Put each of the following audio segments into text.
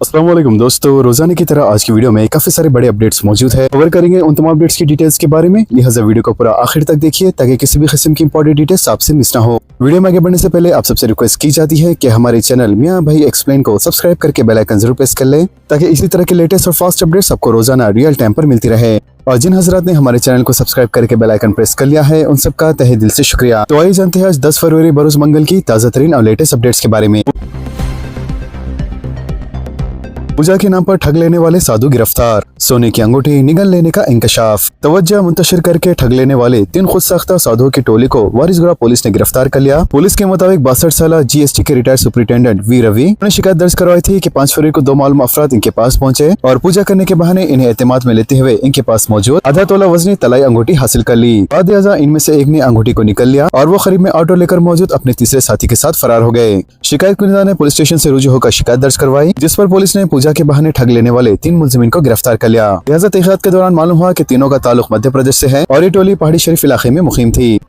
अस्सलाम वालेकुम दोस्तों, रोजाना की तरह आज की वीडियो में काफी सारे बड़े अपडेट्स मौजूद है। कवर करेंगे उन तमाम अपडेट्स की डिटेल्स के बारे में, लिहाजा वीडियो को पूरा आखिर तक देखिए ताकि किसी भी किस्म की इंपॉर्टेंट डिटेल्स आपसे मिस ना हो। वीडियो में आगे बढ़ने से पहले आप सबसे रिक्वेस्ट की जाती है कि हमारे चैनल मियां भाई एक्सप्लेन को सब्सक्राइब करके बेल आइकन जरूर प्रेस कर लें ताकि इसी तरह के लेटेस्ट और फास्ट अपडेट्स आपको रोजाना रियल टाइम पर मिलती रहे। और जिन हजरात ने हमारे चैनल को सब्सक्राइब करके बेल आइकन प्रेस कर लिया है उन सबका तहे दिल से शुक्रिया। तो आइए जानते हैं आज 10 फरवरी बरोज मंगल की ताज़ा तरीन और लेटेस्ट अपडेट्स के बारे में। पूजा के नाम पर ठग लेने वाले साधु गिरफ्तार, सोने की अंगूठी निगल लेने का इंकशाफ। तवज्जो मुंतशिर करके ठग लेने वाले 3 खुद साख्ता साधुओं की टोली को वारिसगुड़ा पुलिस ने गिरफ्तार कर लिया। पुलिस के मुताबिक 62 साल GST के रिटायर्ड सुपरिटेंडेंट वी रवि ने शिकायत दर्ज करवाई थी कि 5 फरवरी को 2 मालूम अफराद इनके पास पहुंचे और पूजा करने के बहाने इन्हें एतमाद में लेते हुए इनके पास मौजूद आधा तोला वजनी तलाई अंगूठी हासिल कर ली। बाद इनमें से एक ने अंगूठी को निकल लिया और वो करीब में ऑटो लेकर मौजूद अपने तीसरे साथी के साथ फरार हो गए। शिकायत कुनिदा ने पुलिस स्टेशन से रुजू होकर शिकायत दर्ज करवाई, जिस पर पुलिस ने पूजा के बहाने ठग लेने वाले 3 मुलजिमीन को गिरफ्तार कर लिया। लिहाजा तहकीकात के दौरान मालूम हुआ कि तीनों का ताल्लुक मध्य प्रदेश से है और ये टोली पहाड़ी शरीफ इलाके में मुकीम थी।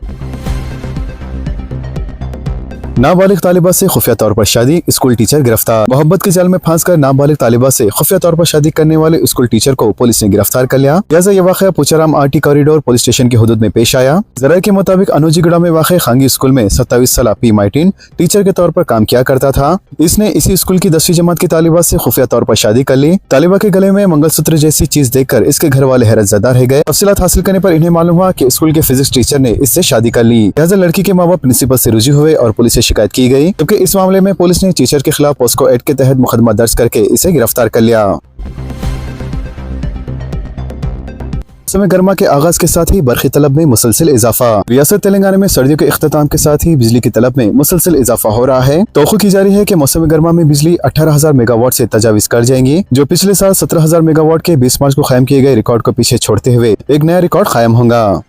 नाबालिग तालिबा से खुफिया तौर पर शादी, स्कूल टीचर गिरफ्तार। मोहब्बत के जाल में फांसकर नाबालिग तालिबा से खुफिया तौर पर शादी करने वाले स्कूल टीचर को पुलिस ने गिरफ्तार कर लिया। लिहाजा ये वाक़या पुचाराम RT कॉरिडोर पुलिस स्टेशन की हुदूद में पेश आया। जराये के मुताबिक अनुजीगढ़ में वाक़ खांगी स्कूल में 27 साल P मार्टिन टीचर के तौर पर काम किया करता था। इसने इसी स्कूल की 10वीं जमात की तालिबा से खुफिया तौर पर शादी कर ली। तालिबा के गले में मंगलसूत्र जैसी चीज देखकर इसके घर वाले हैरत ज़दा रह गए। तफसीलात हासिल करने पर इन्हें मालूम हुआ कि स्कूल के फिजिक्स टीचर ने इससे शादी कर ली। लिहाजा लड़की के माँ बाप प्रिंसिपल से रुजू हुए और पुलिस से शिकायत की गई, क्योंकि इस मामले में पुलिस ने टीचर के खिलाफ पोस्को एक्ट के तहत मुकदमा दर्ज करके इसे गिरफ्तार कर लिया। मौसम गर्मा के आगाज के साथ ही बरखी तलब में मुसलसल इजाफा। रियासत तेलंगाना में सर्दियों के इख्तिताम के साथ ही बिजली की तलब में मुसलसल इजाफा हो रहा है। तौखु की जा रही है कि मौसम गर्मा में बिजली 18,000 मेगावाट से तजावीज कर जाएंगी, जो पिछले साल 17,000 मेगावाट के 20 मार्च को कायम किए गए रिकॉर्ड को पीछे छोड़ते हुए एक नया रिकॉर्ड कायम होगा।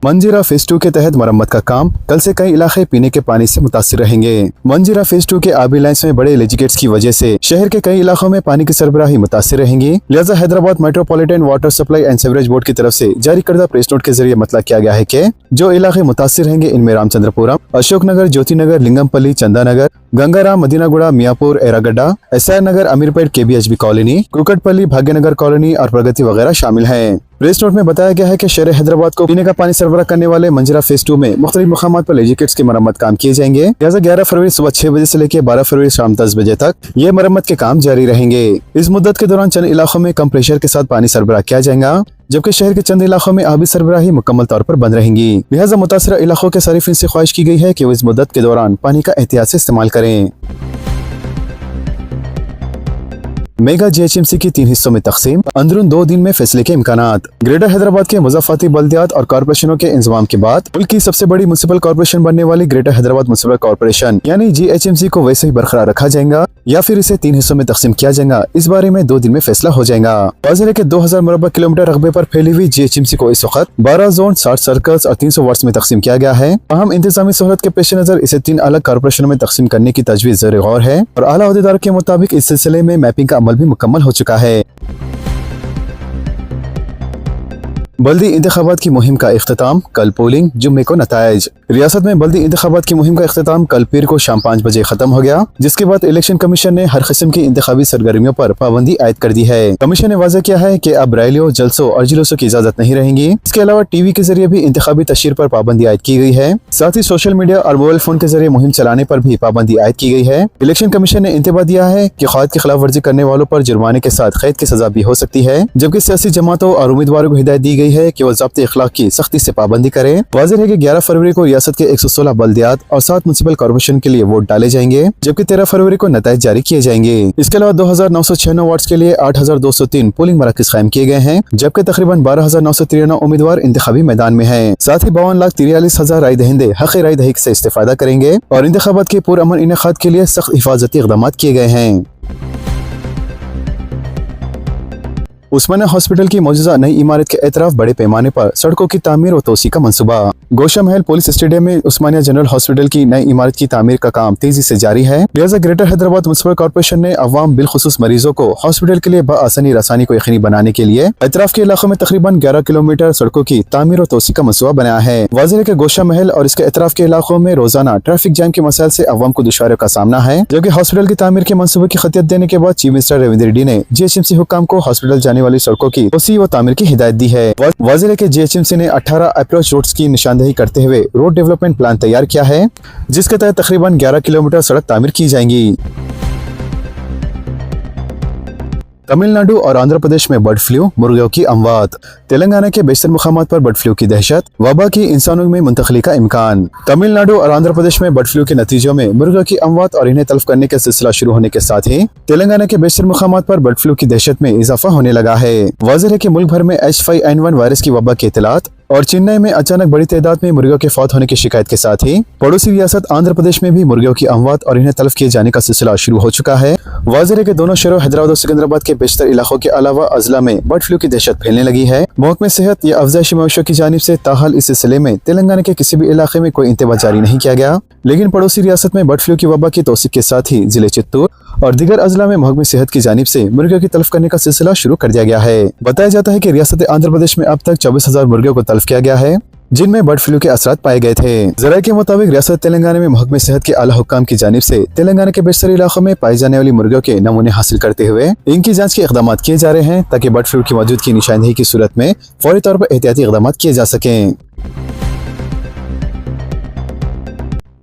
मंजीरा फेज 2 के तहत मरम्मत का काम, कल से कई इलाके पीने के पानी से मुतासिर रहेंगे। मंजीरा फेज 2 के आबी लाइन्स में बड़े लीकेज की वजह से शहर के कई इलाकों में पानी की सरबराही मुतासिर रहेंगी। लिहाजा Hyderabad metropolitan water supply and sewerage board की तरफ से जारी करदा प्रेस नोट के जरिए मतलब किया गया है कि जो इलाके मुतासिर रहेंगे इनमें Ramachandrapuram, Ashok Nagar, Jyoti Nagar, Lingampally, Chandanagar, Gangaram, Madinaguda, Miyapur, Erragadda, SR Nagar, Ameerpet, KBHB colony, Kukatpally, Bhagyanagar colony और प्रगति वगैरह शामिल हैं। प्रेस नोट में बताया गया है कि शहर हैदराबाद को पीने का पानी सरबराह करने वाले मंजीरा फेज 2 में मुख्तलिफ मकामात पर लीकेज की मरम्मत काम किए जाएंगे। लिहाजा 11 फरवरी सुबह 6 बजे से लेकर 12 फरवरी शाम 10 बजे तक ये मरम्मत के काम जारी रहेंगे। इस मुद्दत के दौरान चंद इलाकों में कम प्रेशर के साथ पानी सरबराह किया जाएगा, जबकि शहर के चंद इलाकों में आबी सरबराही मुकम्मल तौर पर बंद रहेंगी। लिहाजा मुतासरा इलाकों के सारिफिन से ख्वाहिश की गई है कि वो इस मुद्दत के दौरान पानी का एहतियात से इस्तेमाल करें। मेगा GHMC की 3 हिस्सों में तकसीम, अंदरून 2 दिन में फैसले के इम्कानात। ग्रेटर हैदराबाद के मुज़ाफ़ाती बल्दियात और कॉर्पोरेशनों के इंतजाम के बाद मुल्क की सबसे बड़ी म्युनिसिपल कॉर्पोरेशन बनने वाली ग्रेटर हैदराबाद म्युनिसिपल कॉर्पोरेशन यानी GHMC को वैसे ही बरकरार रखा जाएगा या फिर इसे 3 हिस्सों में तकसीम किया जाएगा, इस बारे में 2 दिन में फैसला हो जाएगा। वाज़ेह है कि 2000 मुरब्बा किलोमीटर रकबे पर फैली हुई GHMC को इस वक्त 12 जोन, 60 सर्कल्स और 300 वार्ड्स में तकसीम किया गया है। अहम इंतजामी सहूलत के पेश नजर इसे 3 अलग कॉर्पोरेशनों में तकसीम करने की तजवीज़ ज़ेर गौर है और आला अहदेदारों के मुताबिक इस सिलसिले में मैपिंग का अमल भी मुकम्मल हो चुका है। बल्दी इंतखाबात की मुहिम का इख्तिताम, कल पोलिंग, जुम्मे को नताइज। रियासत में बल्दी इंतखाबात की मुहिम का इख्तिताम कल पीर को शाम 5 बजे खत्म हो गया, जिसके बाद इलेक्शन कमीशन ने हर किस्म की इंतखाबी सरगर्मियों पर पाबंदी आयद कर दी है। कमीशन ने वाज़ेह किया है कि अब रैलियों, जलसों और जुलूसों की इजाजत नहीं रहेंगी। इसके अलावा TV के जरिए भी इंतखाबी तशहीर पर पाबंदी आयद की गई है। साथ ही सोशल मीडिया और मोबाइल फोन के जरिए मुहिम चलाने पर भी पाबंदी आयद की गई है। इलेक्शन कमीशन ने इंतबाह दिया है कि क़ायद की खिलाफ वर्जी करने वालों पर जुर्माने के साथ कैद की सजा भी हो सकती है, जबकि सियासी जमातों और उम्मीदवारों को हिदायत दी गई है कि वो ज़ाब्ते इखलाक की सख्ती से पाबंदी करें। वाज़ेह है कि 11 फरवरी को रियासत के 116 बल्दियात और 7 म्युनिसिपल कॉर्पोरेशन के लिए वोट डाले जाएंगे, जबकि 13 फरवरी को नताइज जारी किए जाएंगे। इसके अलावा 2996 वार्ड्स के लिए 8,203 पोलिंग मराकज़ कायम किए गए हैं, जबकि तकरीबन 12,993 उम्मीदवार इंतखाबी मैदान में हैं। साथ ही 52,43,000 राय दहिंदे हक़ राय दही से इस्तेफादा करेंगे और इंतखाबात के पुरअमन इनेकाद के लिए सख्त हिफाजती इक़दामात किए गए हैं। उस्मानिया हॉस्पिटल की मौजूदा नई इमारत के एतराफ बड़े पैमाने पर सड़कों की तामीर और तोसी का मंसूबा। गोशा महल पुलिस स्टेडियम में उस्मानिया जनरल हॉस्पिटल की नई इमारत की तामीर का काम तेजी से जारी है। लिहाजा ग्रेटर हैदराबाद म्युनिसिपल कॉर्पोरेशन ने अवाम बिलखुसूस मरीजों को हॉस्पिटल के लिए बआसानी रसानी को यकीनी बनाने के लिए एतराफ के इलाकों में तकरीबन 11 किलोमीटर सड़कों की तामीर और तोसी का मंसूबा बनाया है। वाज़ेह है कि गोशा महल और इसके एतराफ के इलाकों में रोजाना ट्रैफिक जाम के मसाइल से अवाम को दुश्वारियों का सामना है, जबकि हॉस्पिटल की तामीर के मंसूबे की खतियत देने के बाद चीफ मिनिस्टर रेवंत रेड्डी ने GHMC हुक्काम को हॉस्पिटल जाने वाली सड़कों की तोसी व तामीर की हिदायत दी है। वाज़ेह है कि GHMC ने 18 अप्रोच रोड्स की निशानदेही करते हुए रोड डेवलपमेंट प्लान तैयार किया है, जिसके तहत तकरीबन 11 किलोमीटर सड़क तामीर की जाएंगी। तमिलनाडु और आंध्र प्रदेश में बर्ड फ्लू, मुर्गियों की अमवात। तेलंगाना के बेशतर मुकामात पर बर्ड फ्लू की दहशत, वबा की इंसानों में मुंतकली का इम्कान। तमिलनाडु और आंध्र प्रदेश में बर्ड फ्लू के नतीजों में मुर्गियों की अमवात और इन्हें तल्फ करने का सिलसिला शुरू होने के साथ ही तेलंगाना के बेशतर मुकामात पर बर्ड फ्लू की दहशत में इजाफा होने लगा है। वाज़ेह है कि मुल्क भर में H5N1 वायरस की वबा की इत्तलात और चेन्नई में अचानक बड़ी तादाद में मुर्गियों के फौत होने की शिकायत के साथ ही पड़ोसी रियासत आंध्र प्रदेश में भी मुर्गियों की अमवात और इन्हें तल्फ किए जाने का सिलसिला शुरू हो चुका है। वाज़ेह है कि दोनों शहरों हैदराबाद और सिकंदराबाद के बेशतर इलाकों के अलावा अजला में बर्ड फ्लू की दहशत फैलने लगी है। महकमे सेहत या अफजाइशी मवेशियों की जानिब से ताहाल इस सिलसिले में तेलंगाना के किसी भी इलाके में कोई इंतबा जारी नहीं किया गया, लेकिन पड़ोसी रियासत में बर्ड फ्लू की वबा की तौसीक के साथ ही जिले चित्तूर और दीगर अजला में महकमे सेहत की जानिब से मुर्गियों की तल्फ करने का सिलसिला शुरू कर दिया गया है। बताया जाता है कि रियासत आंध्र प्रदेश में अब तक 24,000 मुर्गियों को तल्फ किया गया है, जिनमें बर्ड फ्लू के असरात पाए गए थे। जराये के मुताबिक रियासत तेलंगाना में महकमे सेहत के आला हुक्काम की जानिब से तेलंगाना के बेशतर इलाकों में पाई जाने वाली मुर्गियों के नमूने हासिल करते हुए इनकी जांच के इकदाम किए जा रहे हैं, ताकि बर्ड फ्लू की मौजूदगी निशानदेही की सूरत में फौरी तौर पर एहतियाती इकदाम किए जा सकें।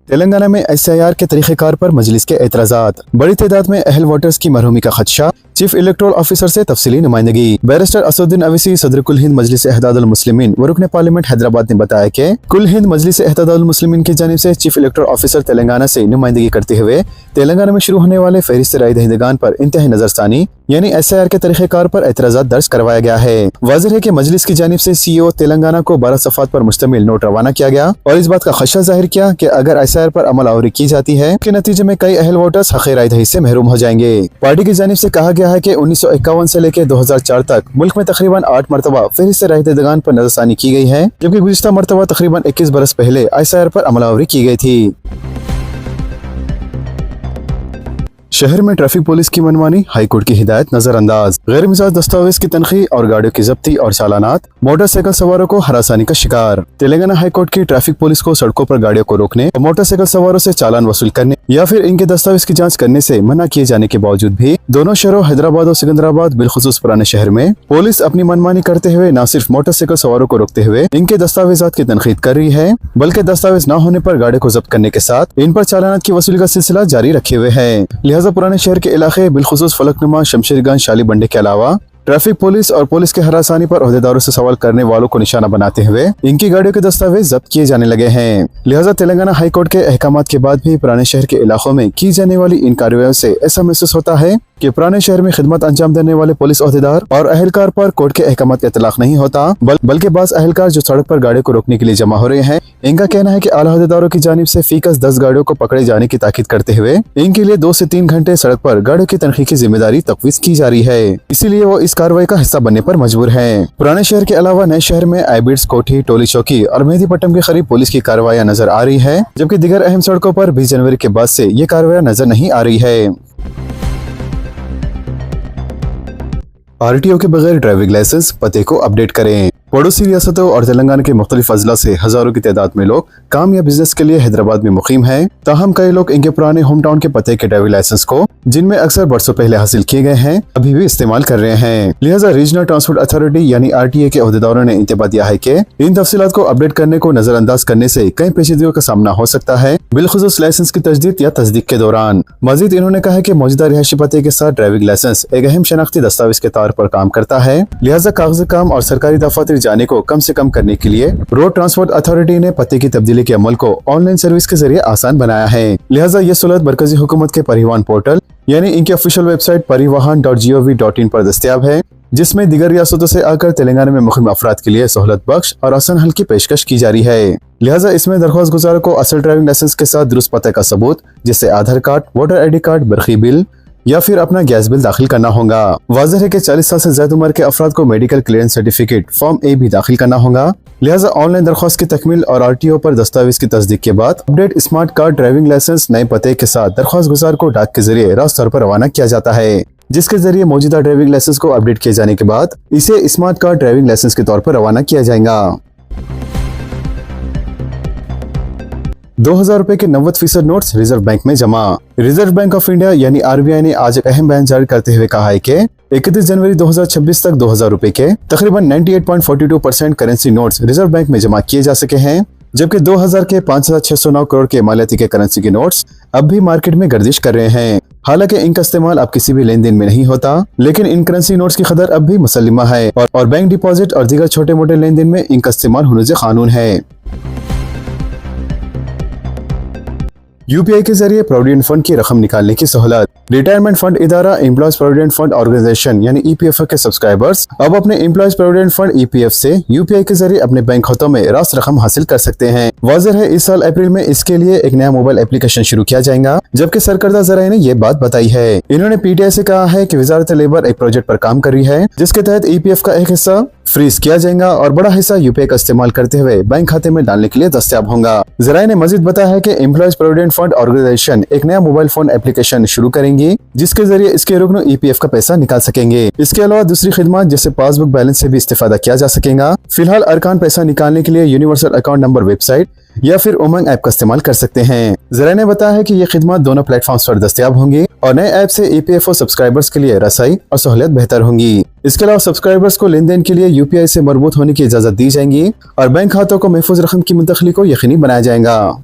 तेलंगाना में SIR के तरीक़ेकार पर मजलिस के एतराज़ात, बड़ी तादाद में अहल वोटर्स की मरहूमी का खदशा, चीफ इलेक्टोरल ऑफिसर से तफसीली नुमाइंदगी। बैरिस्टर असदुद्दीन अवीसी सदर कुल हिंद मजलिस इत्तेहादुल मुस्लिमीन व रुकन पार्लियामेंट हैदराबाद ने बताया कि कुल हिंद मजलिस इत्तेहादुल मुस्लिमीन की जानिब से चीफ इलेक्टोरल ऑफिसर तेलंगाना से नुमाइंदगी करते हुए तेलंगाना में शुरू होने वाले फहरिस्त राय दहिंदगान पर इंतहाई नजरसानी यानी SIR के तरीक़ेकार पर एतराज़ात दर्ज करवाया गया है। वाज़ेह है कि मजलिस की जानिब से CEO तेलंगाना को 12 सफ़ात पर मुश्तमिल नोट रवाना किया गया और इस बात का खदशा जाहिर किया कि अगर SIR पर अमल आवरी की जाती है के नतीजे में कई अहल वोटर्स हक़ राय दही से महरूम हो जाएंगे। पार्टी की जानिब से कहा गया है कि 1951 से लेकर 2004 तक मुल्क में तकरीबन 8 मरतबा फहरिस्त राय दहिंदगान पर नजरसानी की गई है, जबकि गुज़िश्ता मरतबा तकरीबन 21 बरस पहले SIR पर अमल आवरी की गई थी। शहर में ट्रैफिक पुलिस की मनमानी, हाईकोर्ट की हिदायत नजरअंदाज। गैर मिजाज दस्तावेज की तनखी और गाड़ियों की जब्ती और चालानात, मोटरसाइकिल सवारों को हरासानी का शिकार। तेलंगाना हाईकोर्ट की ट्रैफिक पुलिस को सड़कों पर गाड़ियों को रोकने और मोटरसाइकिल सवारों से चालान वसूल करने या फिर इनके दस्तावेज की जांच करने से मना किए जाने के बावजूद भी दोनों शहरों हैदराबाद और सिकंदराबाद बिलखुसूस पुराने शहर में पुलिस अपनी मनमानी करते हुए न सिर्फ मोटरसाइकिल सवारों को रोकते हुए इनके दस्तावेजात की तनकीद कर रही है, बल्कि दस्तावेज न होने पर गाड़ी को जब्त करने के साथ इन पर चालानात की वसूली का सिलसिला जारी रखे हुए है। लिहाजा पुराने शहर के इलाके बिलखुसूस फलकनुमा, शमशेरगंज, शाली बंडे के अलावा ट्रैफिक पुलिस और पुलिस के हरासानी पर ओहदेदारों से सवाल करने वालों को निशाना बनाते हुए इनकी गाड़ियों के दस्तावेज जब्त किए जाने लगे हैं। लिहाजा तेलंगाना हाईकोर्ट के अहकामात के बाद भी पुराने शहर के इलाकों में की जाने वाली इन कार्रवाइयों से ऐसा महसूस होता है कि पुराने शहर में खिदमत अंजाम देने वाले पुलिस ओहदेदार और अहलकार पर कोर्ट के अहकामात का इतलाक नहीं होता, बल्कि बाज़ अहलकार जो सड़क पर गाड़ियों को रोकने के लिए जमा हो रहे हैं, इनका कहना है कि आला ओहदेदारों की जानिब से फीकस 10 गाड़ियों को पकड़े जाने की ताकीद करते हुए इनके लिए 2 से 3 घंटे सड़क पर गाड़ियों की तनखी की जिम्मेदारी तफवीज की जा रही है, इसीलिए वो इस कार्रवाई का हिस्सा बनने पर मजबूर हैं। पुराने शहर के अलावा नए शहर में आईबिड्स, कोठी, टोली चौकी और मेहदीपट्टम के करीब पुलिस की कार्रवाइयां नजर आ रही है, जबकि दीगर अहम सड़कों पर 20 जनवरी के बाद से ये कार्रवाइयां नजर नहीं आ रही है। RTO के बगैर ड्राइविंग लाइसेंस, पते को अपडेट करें। पड़ोसी रियासतों और तेलंगाना के मुख्तलिफ अजला से हजारों की तादाद में लोग काम या बिजनेस के लिए हैदराबाद में मुकीम हैं। ताहम कई लोग इनके पुराने होम टाउन के पते के ड्राइविंग लाइसेंस को, जिनमें अक्सर बरसों पहले हासिल किए गए हैं, अभी भी इस्तेमाल कर रहे हैं। लिहाजा रीजनल ट्रांसपोर्ट अथॉरिटी यानी RTA के ओहदेदारों ने इंतबाह दिया है कि इन तफसीलात को अपडेट करने को नजरअंदाज करने से कई पेचीदगियों का सामना हो सकता है, बिलखुसूस लाइसेंस की तजदीद या तस्दीक के दौरान। मजीद इन्होंने कहा कि मौजूदा रिहायशी पते के साथ ड्राइविंग लाइसेंस एक अहम शनाख्ती दस्तावेज के तौर पर काम करता है। लिहाजा कागजी काम और सरकारी दफातर जाने को कम से कम करने के लिए रोड ट्रांसपोर्ट अथॉरिटी ने पते की तब्दीली के अमल को ऑनलाइन सर्विस के जरिए आसान बनाया है। लिहाजा ये सहूलत मरकजी हुकूमत के परिवहन पोर्टल यानी इनकी ऑफिशियल वेबसाइट परिवहन.gov.in पर दस्तयाब है, जिसमें दीगर रियासतों से आकर तेलंगाना में मुक़ीम अफराद के लिए सहूलत बख्श और आसान हल की पेशकश की जा रही है। लिहाजा इसमें दरख्वास्त गुजार को असल ड्राइविंग लाइसेंस के साथ दुरुस्त पते का सबूत, जिससे Aadhaar card, voter ID card, बरकी बिल, या फिर अपना गैस बिल दाखिल करना होगा। वाज़ेह है कि 40 साल से ज्यादा उम्र के अफराद को मेडिकल क्लियरेंस सर्टिफिकेट फॉर्म ए भी दाखिल करना होगा। लिहाजा ऑनलाइन दरख्वास्त की तकमील और RTO पर दस्तावेज की तस्दीक के बाद update smart card driving licence नए पते के साथ दरख्वास्त गुजार को डाक के जरिए रास्त तौर पर रवाना किया जाता है, जिसके जरिए मौजूदा ड्राइविंग लाइसेंस को अपडेट किए जाने के बाद इसे स्मार्ट कार्ड ड्राइविंग लाइसेंस के तौर पर रवाना किया जाएगा। 2000 रुपए के 90% नोट्स रिजर्व बैंक में जमा। रिजर्व बैंक ऑफ इंडिया यानी RBI ने आज एक अहम बयान जारी करते हुए कहा है कि 31 जनवरी 2026 तक 2000 रुपए के तकरीबन 98.42% करेंसी नोट्स रिजर्व बैंक में जमा किए जा सके हैं, जबकि 2000 के 5609 करोड़ के मालियाती के करेंसी के नोट्स अब भी मार्केट में गर्दिश कर रहे हैं। हालांकि इनका इस्तेमाल अब किसी भी लेन देन में नहीं होता, लेकिन इन करेंसी नोट्स की कदर अब भी मुसल्लिमा है और बैंक डिपॉजिट और दीगर छोटे मोटे लेन देन में इनका इस्तेमाल हुनूज़ कानून है। UPI के जरिए प्रोविडेंट फंड की रकम निकालने की सहूलत। रिटायरमेंट फंड इदारा एम्प्लॉयज प्रोविडेंट फंड ऑर्गेनाइजेशन यानी EPF के सब्सक्राइबर्स अब अपने एम्प्लॉयज प्रोविडेंट फंड EPF से UPI के जरिए अपने बैंक खातों में रास्त रकम हासिल कर सकते हैं। वाज़ेह है इस साल अप्रैल में इसके लिए एक नया मोबाइल एप्लीकेशन शुरू किया जाएगा, जबकि सरकर्दा ज़राए ने ये बात बताई है। इन्होंने PTI से कहा है कि वजारत लेबर एक प्रोजेक्ट पर काम कर रही है, जिसके तहत EPF का एक हिस्सा फ्रीज किया जाएगा और बड़ा हिस्सा UPI का इस्तेमाल करते हुए बैंक खाते में डालने के लिए दस्तयाब होगा। ज़राए ने मजीद बताया है कि एम्प्लॉयज प्रोविडेंट फंड ऑर्गेनाइजेशन एक नया मोबाइल फोन एप्लीकेशन शुरू करेंगी, जिसके जरिए इसके रुकन EPF का पैसा निकाल सकेंगे। इसके अलावा दूसरी खिदमत जैसे पासबुक बैलेंस से भी इस्तेफादा किया जा सकेगा। फिलहाल अरकान पैसा निकालने के लिए यूनिवर्सल अकाउंट नंबर वेबसाइट या फिर उमंग ऐप का इस्तेमाल कर सकते हैं। ज़राए ने बताया है कि ये खिदमत दोनों प्लेटफॉर्म्स पर दस्तयाब होंगी और नए ऐप से EPFO सब्सक्राइबर्स के लिए रसाई और सहूलियत बेहतर होंगी। इसके अलावा सब्सक्राइबर्स को लेन देन के लिए UPI से मरबूत होने की इजाजत दी जाएगी और बैंक खातों को महफूज रकम की मुंतकली को यकीनी बनाया जाएगा।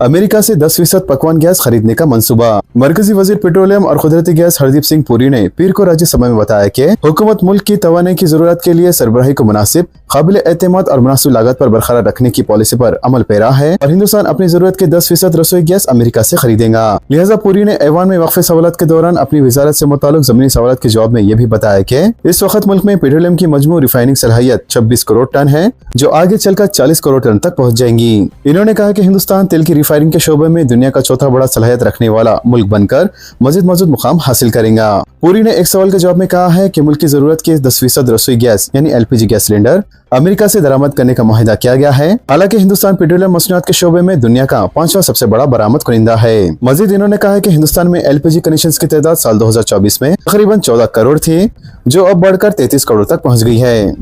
अमेरिका से 10% पकवान गैस खरीदने का मंसूबा। मरकजी वजीर पेट्रोलियम और कुदरती गैस हरदीप सिंह पुरी ने पीर को राज्यसभा में बताया कि हुकूमत मुल्क की तवानाई की जरूरत के लिए सरबराही को मुनासिब, काबिल एतमाद और मुनासिब लागत पर बरकरार रखने की पॉलिसी पर अमल पैरा है और हिंदुस्तान अपनी जरूरत के 10% रसोई गैस अमेरिका से खरीदेगा। लिहाजा पुरी ने ऐवान में वक्फे सवालत के दौरान अपनी वजारत से मुताल्लिक जमीनी सवालत के जवाब में ये भी बताया कि इस वक्त मुल्क में पेट्रोलियम की मजमू रिफाइनिंग सलाहियत 26 करोड़ टन है, जो आगे चलकर 40 करोड़ टन तक पहुँच जाएंगी। इन्होंने कहा कि हिंदुस्तान तेल की रिफाइनिंग के शोबे में दुनिया का चौथा बड़ा सलाहियत रखने वाला मुल्क बनकर मजीद मौजूद मुकाम हासिल करेगा। पुरी ने एक सवाल के जवाब में कहा है कि मुल्क की जरूरत के 10% रसोई गैस यानी LPG गैस सिलेंडर अमेरिका से दरामद करने का मुआहिदा किया गया है। हालांकि हिंदुस्तान पेट्रोलियम मसनूआत के शोबे में दुनिया का 5वां सबसे बड़ा बरामद कुनिंदा है। मजीद इन्होंने कहा है कि हिंदुस्तान में LPG कनेक्शंस की तादाद साल 2024 में तकरीबन 14 करोड़ थी, जो अब बढ़कर 33 करोड़ तक पहुँच गई है।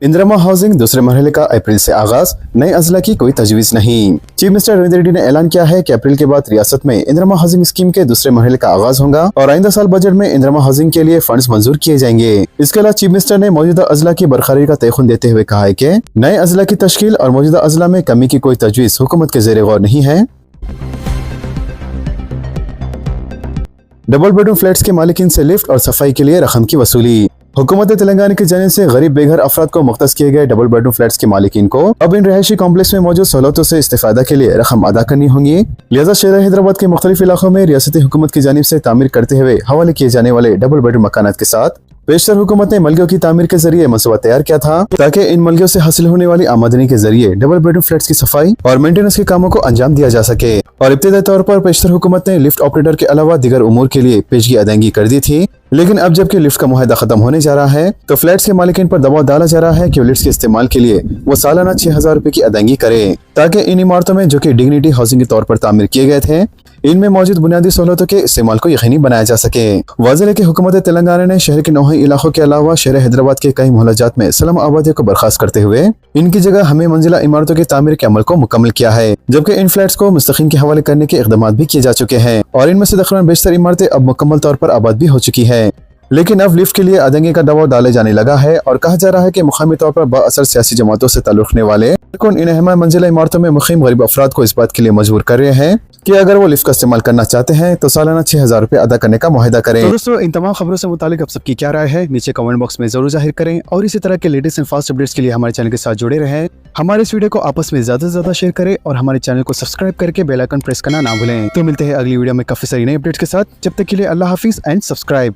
इंदिरा हाउसिंग दूसरे मरहले का अप्रैल से आगाज, नए अजला की कोई तजवीज नहीं। चीफ मिनिस्टर रविंद्र रेड्डी ने ऐलान किया है कि अप्रैल के बाद रियासत में इंदिरा हाउसिंग स्कीम के दूसरे मरहले का आगाज होगा और आइंदा साल बजट में इंदिरा हाउसिंग के लिए फंड्स मंजूर किए जाएंगे। इसके अलावा चीफ मिनिस्टर ने मौजूदा अजला की बरकरारी का तयखुन देते हुए कहा है कि नए अजला की तश्कील और मौजूदा अजला में कमी की कोई तजवीज हुकूमत के ज़ेरे गौर नहीं है। डबल बेडरूम फ्लैट्स के मालिकिन से लिफ्ट और सफाई के लिए रकम की वसूली। हुकूमत तेलंगाना की जानिब से गरीब बेघर अफराद को मुख्तस किए गए डबल बेडरूम फ्लैट्स के मालिकिन को अब इन रहायशी कॉम्प्लेक्स में मौजूद सहूलतों से इस्तेफादा के लिए रकम अदा करनी होंगी। लिहाजा शहर हैदराबाद के मुख्तलिफ इलाकों में रियासती हुकूमत की जानिब से तामीर करते हुए हवाले किए जाने वाले डबल बेडरूम मकानात के साथ पेशतर हुकूमत ने मलगियों की तामीर के जरिए मनसूबा तैयार किया था, ताकि इन मलगियों से हासिल होने वाली आमदनी के जरिए डबल बेडरूम फ्लैट्स की सफाई और मेंटेनेंस के कामों को अंजाम दिया जा सके। और इब्तिदाई तौर पर पेशतर हुकूमत ने लिफ्ट ऑपरेटर के अलावा दीगर उमूर के लिए पेशगी अदायगी कर दी थी, लेकिन अब जबकि लिफ्ट का मुआहदा खत्म होने जा रहा है तो फ्लैट्स के मालिकिन पर दबाव डाला जा रहा है कि वो लिफ्ट के इस्तेमाल के लिए वो सालाना 6000 रुपए की अदायगी करे, ताकि इन इमारतों में जो कि डिग्निटी हाउसिंग के तौर पर तामीर किए गए थे, इनमें मौजूद बुनियादी सहूलतों के इस्तेमाल को यकीनी बनाया जा सके। वाज़ेह है कि हुकूमत तेलंगाना ने शहर के 9 इलाकों के अलावा शहर हैदराबाद के कई मोहल्लाजात में सलाम आबादी को बर्खास्त करते हुए इनकी जगह हमें मंजिला इमारतों की तामीर के अमल को मुकम्मल किया है, जबकि इन फ्लैट्स को मुस्तकीम के हवाले करने के इक़दाम भी किए जा चुके हैं और इनमें से तकरीबन बेशतर इमारतें अब मुकम्मल तौर पर आबाद भी हो चुकी है। लेकिन अब लिफ्ट के लिए अदायगी का दबाव डाले जाने लगा है और कहा जा रहा है कि मुकामी तौर पर बाअसर सियासी जमातों से ताल्लुक़ रखने वाले इन अहम मंजिला इमारतों में मुक़ीम गरीब अफराद को इस बात के लिए मजबूर कर रहे हैं कि अगर वो लिफ्ट का इस्तेमाल करना चाहते हैं तो सालाना 6000 रुपए अदा करने का मुआहिदा करें। तो दोस्तों, इन तमाम खबरों से मुतालिक आप सबकी क्या राय है नीचे कमेंट बॉक्स में जरूर जाहिर करें और इसी तरह के लेटेस्ट एंड फास्ट अपडेट्स के लिए हमारे चैनल के साथ जुड़े रहें। हमारे इस वीडियो को आपस में ज्यादा से ज्यादा शेयर करें और हमारे चैनल को सब्सक्राइब करके बेल आइकन प्रेस करना ना भूलें। तो मिलते हैं अगली वीडियो में काफी सारी नई अपडेट्स के साथ। जब तक के लिए अल्लाह हाफिज एंड सब्सक्राइब।